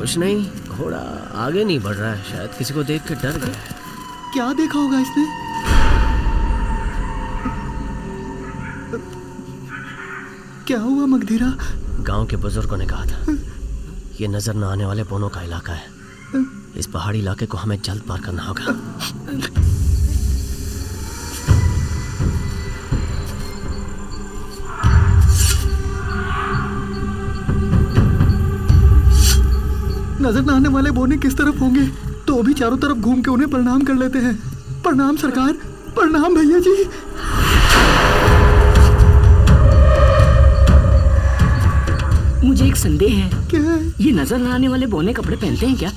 कुछ नहीं, घोड़ा आगे नहीं बढ़ रहा है, शायद किसी को देख के डर गया है। क्या देखा होगा इसने? क्या हुआ मगधीरा? गांव के बुजुर्गों ने कहा था ये नजर न आने वाले बोनों का इलाका है। इस पहाड़ी इलाके को हमें जल्द पार करना होगा। नजर न आने वाले बोने किस तरफ होंगे? तो भी चारों तरफ घूम के उन्हें प्रणाम कर लेते हैं। प्रणाम सरकार, प्रणाम भैया जी। मुझे एक संदेह है। क्या? ये नजर न आने वाले बोने कपड़े पहनते हैं क्या?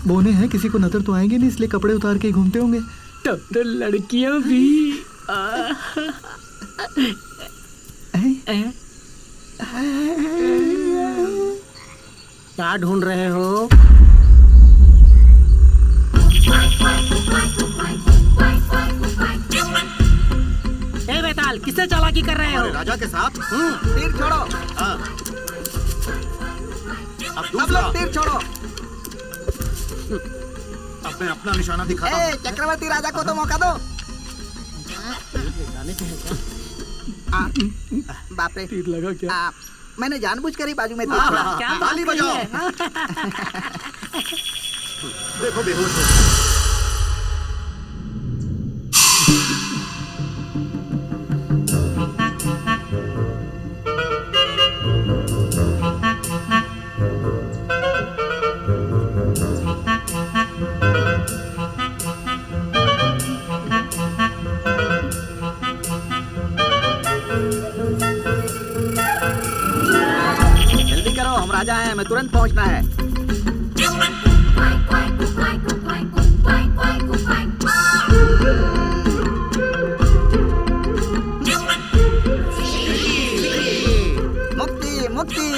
बोने हैं, किसी को नजर तो आएंगे नहीं, इसलिए कपड़े उतार के ही घूमते होंगे। तब तो लड़कियां भी क्या ढूंढ रहे हो? ए बेताल, किससे चालाकी कर रहे हो? राजा के साथ। तीर छोड़ो। अब सब लोग तीर छोड़ो। अब मैं अपना निशाना दिखाता हूँ। चक्रवर्ती राजा को तो मौका दो। बाप रे, तीर लगा क्या? मैंने जानबूझकर ही बाजू में तीर छोड़ा। क्या ताली बजाओ। देखो बेहोश हो। राजा है, हमें तुरंत पहुंचना है। मुक्ति मुक्ति,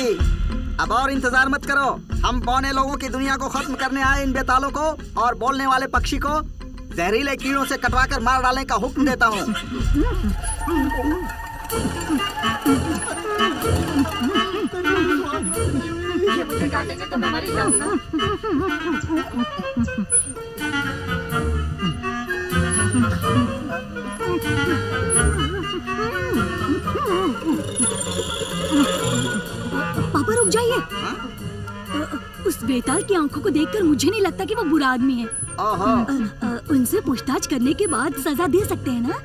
अब और इंतजार मत करो। हम पौने लोगों की दुनिया को खत्म करने आए इन बेतालों को और बोलने वाले पक्षी को जहरीले कीड़ों से कटवाकर मार डालने का हुक्म देता हूँ। तो मैं मर जाऊंगा। पापा रुक जाइए। उस बेताल की आंखों को देखकर मुझे नहीं लगता कि वो बुरा आदमी है। उनसे पूछताछ करने के बाद सजा दे सकते हैं ना?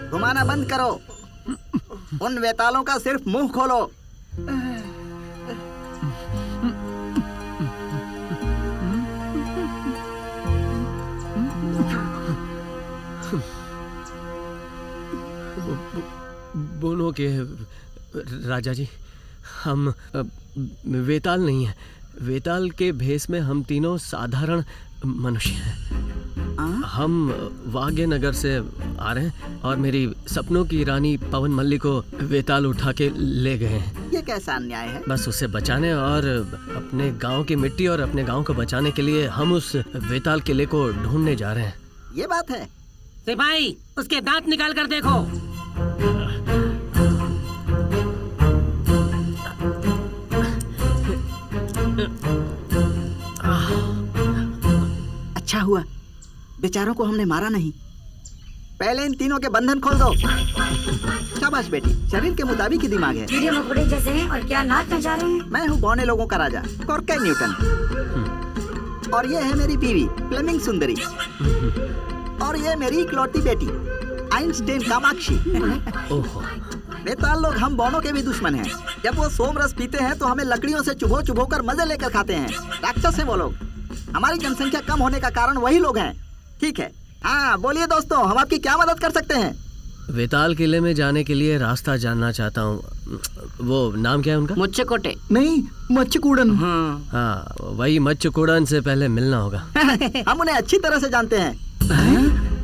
घुमाना बंद करो। उन बेतालों का सिर्फ मुंह खोलो। बोनो के राजा जी, हम वेताल नहीं हैं। वेताल के भेष में हम तीनों साधारण मनुष्य हैं। हम वाग्य नगर से आ रहे हैं और मेरी सपनों की रानी पवन मल्ली को वेताल उठा के ले गए हैं। ये कैसा अन्याय है? बस उसे बचाने और अपने गांव की मिट्टी और अपने गांव को बचाने के लिए हम उस वेताल किले को ढूंढने जा रहे हैं। ये बात है। सिपाही, उसके दांत निकाल कर देखो। अच्छा हुआ बेचारों को हमने मारा नहीं। पहले इन तीनों के बंधन खोल दो। शाबाश बेटी, शरीर के मुताबिक ही दिमाग है। कीड़े मकोड़े जैसे हैं और क्या नाच नचा रहे हैं। मैं हूँ बौने लोगों का राजा, कोर्के न्यूटन। और ये है मेरी बीवी फ्लेमिंग सुंदरी। और ये मेरी इकलौती बेटी आइंस्टाइन कामाक्षी। बेताल लोग हम बौनों के भी दुश्मन हैं। जब वो सोम रस पीते हैं तो हमें लकड़ियों से चुभो चुभो कर मजे लेकर खाते हैं। राक्षस हैं वो लोग। हमारी जनसंख्या कम होने का कारण वही लोग हैं। ठीक है, हाँ बोलिए दोस्तों, हम आपकी क्या मदद कर सकते हैं? वेताल किले में जाने के लिए रास्ता जानना चाहता हूँ। वो नाम क्या है उनका? मुच्चकोटे। नहीं, मच्छकुड़न। हाँ, वही मच्छकुड़न से पहले मिलना होगा। हम उन्हें अच्छी तरह से जानते हैं।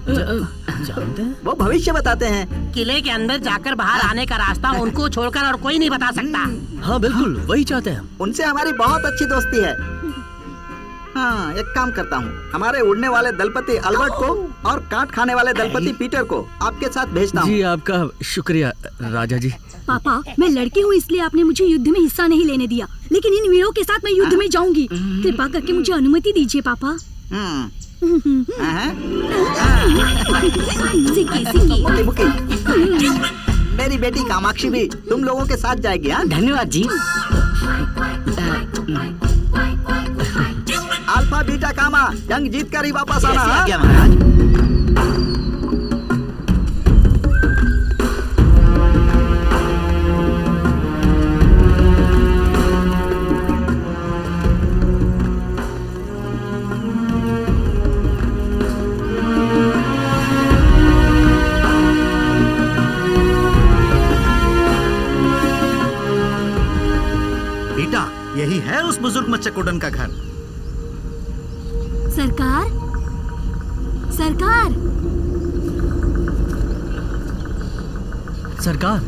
जानते हैं? वो भविष्य बताते हैं। किले के अंदर जाकर बाहर आने का रास्ता उनको छोड़कर और कोई नहीं बता सकता। हाँ बिल्कुल, वही चाहते हैं हम। उनसे हमारी बहुत अच्छी दोस्ती है। हाँ, एक काम करता हूँ, हमारे उड़ने वाले दलपति अल्बर्ट को और काट खाने वाले दलपति पीटर को आपके साथ भेजता हूँ। जी आपका शुक्रिया राजा जी। पापा, मैं लड़की हूँ इसलिए आपने मुझे युद्ध में हिस्सा नहीं लेने दिया, लेकिन इन वीरों के साथ मैं युद्ध में जाऊंगी। कृपा करके मुझे अनुमति दीजिए पापा। सिक्की, सिक्की। मुकी, मुकी। मेरी बेटी कामाक्षी भी तुम लोगों के साथ जाएगी। हाँ, धन्यवाद जी। अल्फा बीटा कामा, जंग जीत कर ही वापस आना। हाँ? बेटा, यही है उस बुजुर्ग मच्छकुडन का घर। सरकार, सरकार, सरकार,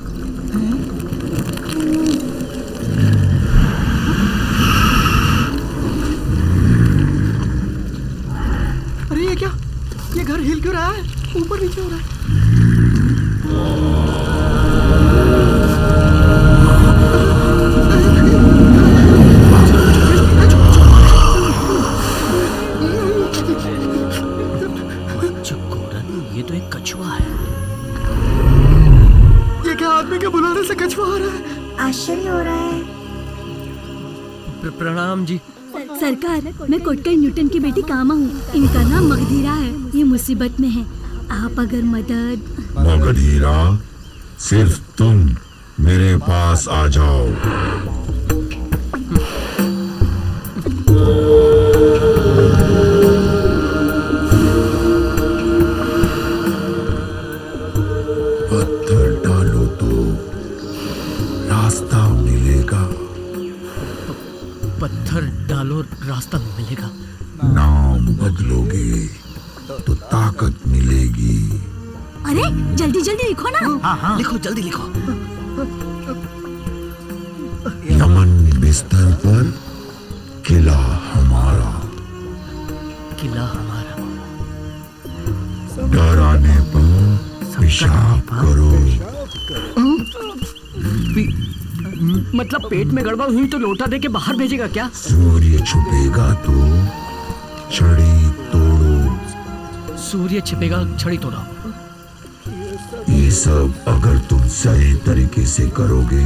अरे ये क्या, ये घर हिल क्यों रहा है, ऊपर नीचे हो रहा है। ये तो एक कछुआ है। ये क्या आदमी के बुलाने से कछुआ आ रहा है? आश्चर्य हो रहा है। प्रणाम जी। सरकार, मैं कोटकर न्यूटन की बेटी कामा हूँ। इनका नाम मगधीरा है। ये मुसीबत में है, आप अगर मदद। मगधीरा, सिर्फ तुम मेरे पास आ जाओ। पत्थर डालो तो रास्ता मिलेगा। पत्थर डालो रास्ता मिलेगा। नाम बदलोगे तो ताकत मिलेगी। अरे जल्दी जल्दी लिखो ना। लिखो, जल्दी लिखो। यमन बिस्तर पर किला हमारा। किला हमारा। डराने पर पेशाब करो। मतलब पेट में गड़बड़ हुई तो लोटा दे के बाहर भेजेगा क्या? सूर्य छुपेगा तो छड़ी तोड़ो। सूर्य छिपेगा, छड़ी तोड़ो। ये सब अगर तुम सही तरीके से करोगे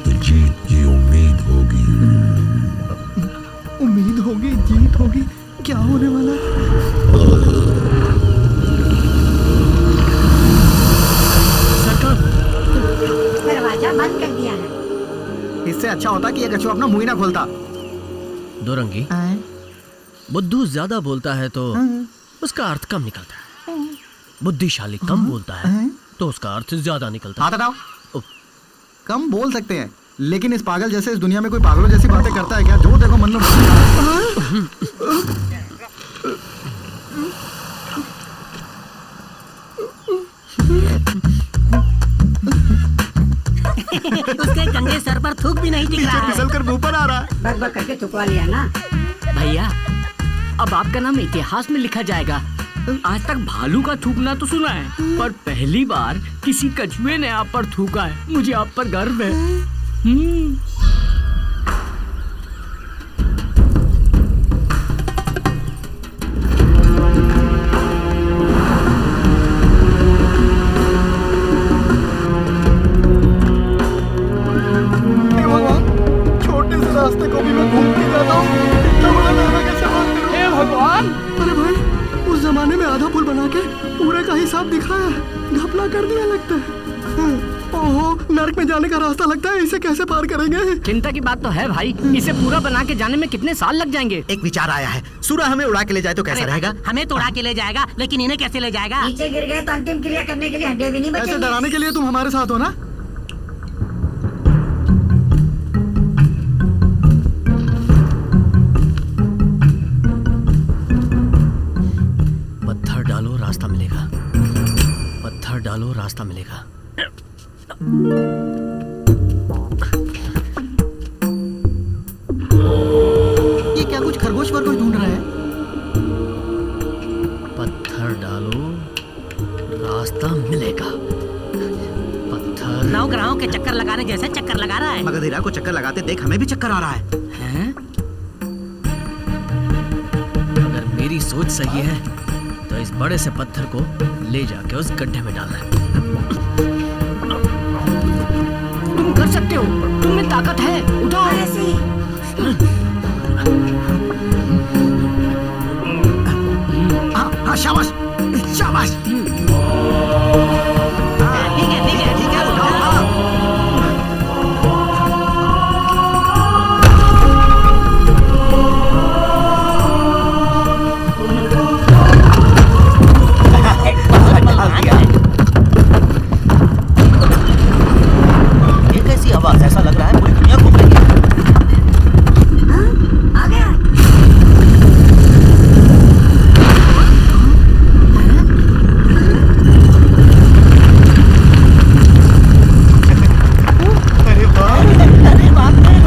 तो जीत की उम्मीद होगी। उम्मीद होगी, जीत होगी, क्या होने वाला है? सरकार, दरवाजा बंद कर दिया है। इससे अच्छा होता कि ये कछुआ अपना मुंह ही ना खोलता। दोरंगी, बुद्धू ज्यादा बोलता है तो उसका अर्थ कम निकलता है। बुद्धिशाली कम बोलता है तो उसका अर्थ ज्यादा निकलता है। हाथ हटाओ। कम बोल सकते हैं, लेकिन इस पागल जैसे इस दुनिया में कोई पागलों जैसी बातें करता है क्या? जो देखो मन में उसके गंदे सर पर थूक भी नहीं दिख रहा है। फिसल कर मुंह पर आ रहा है। बक बक करके थुकवा लिया ना। भैया, अब आपका नाम इतिहास में लिखा जाएगा। आज तक भालू का थूकना तो सुना है, पर पहली बार किसी कछुए ने आप पर थूका है। मुझे आप पर गर्व है। हे भगवान, छोटे से रास्ते को भी मैं घूम के जाता हूँ। इतना बड़ा नाला कैसे पार करूँ? हे भगवान! अरे भाई, उस जमाने में आधा पुल बना के पूरे का हिसाब दिखाया है, घपला कर दिया लगता है। ओहो, नर्क में जाने का रास्ता लगता है, इसे कैसे पार करेंगे? चिंता की बात तो है भाई, इसे पूरा बना के जाने में कितने साल लग जाएंगे। एक विचार आया है, सूर्य हमें उड़ा के ले जाए तो कैसा रहेगा? हमें तो उड़ा के ले जाएगा, लेकिन इन्हें कैसे ले जाएगा? नीचे गिर गए तो अंतिम क्रिया करने के लिए हड्डियां भी नहीं ऐसे बचेंगी। डराने के लिए तुम हमारे साथ हो ना? पत्थर डालो रास्ता मिलेगा। पत्थर डालो रास्ता मिलेगा। ये क्या कुछ खरगोश वरगोश ढूंढ रहा है? पत्थर डालो, रास्ता मिलेगा। पत्थर। नवग्रहों के चक्कर लगाने जैसे चक्कर लगा रहा है। मगधीरा को चक्कर लगाते देख हमें भी चक्कर आ रहा है। हैं? अगर मेरी सोच सही है तो इस बड़े से पत्थर को ले जाके उस गड्ढे में डालना है। तुम कर सकते हो, तुम में ताकत है, उठाओ। ऐसे ही। हाँ शाबाश शाबाश। ठीक है उठाओ। हाँ। ये कैसी आवाज? ऐसा लग रहा है पूरी दुनिया घूम रही है। आ गया। अरे वाह। अरे बाप रे।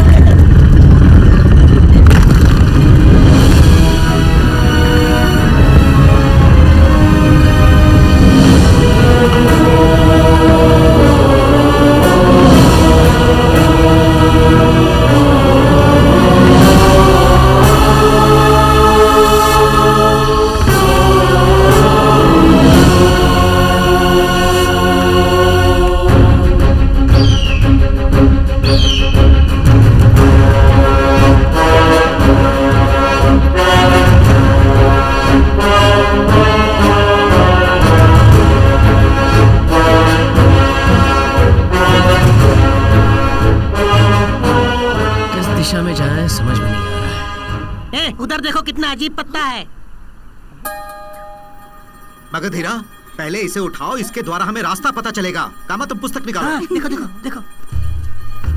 किस दिशा में जाएं समझ में नहीं आ रहा है। उधर देखो कितना अजीब पत्ता है। मगधीरा पहले इसे उठाओ, इसके द्वारा हमें रास्ता पता चलेगा। कामा तुम पुस्तक निकालो। देखो देखो देखो।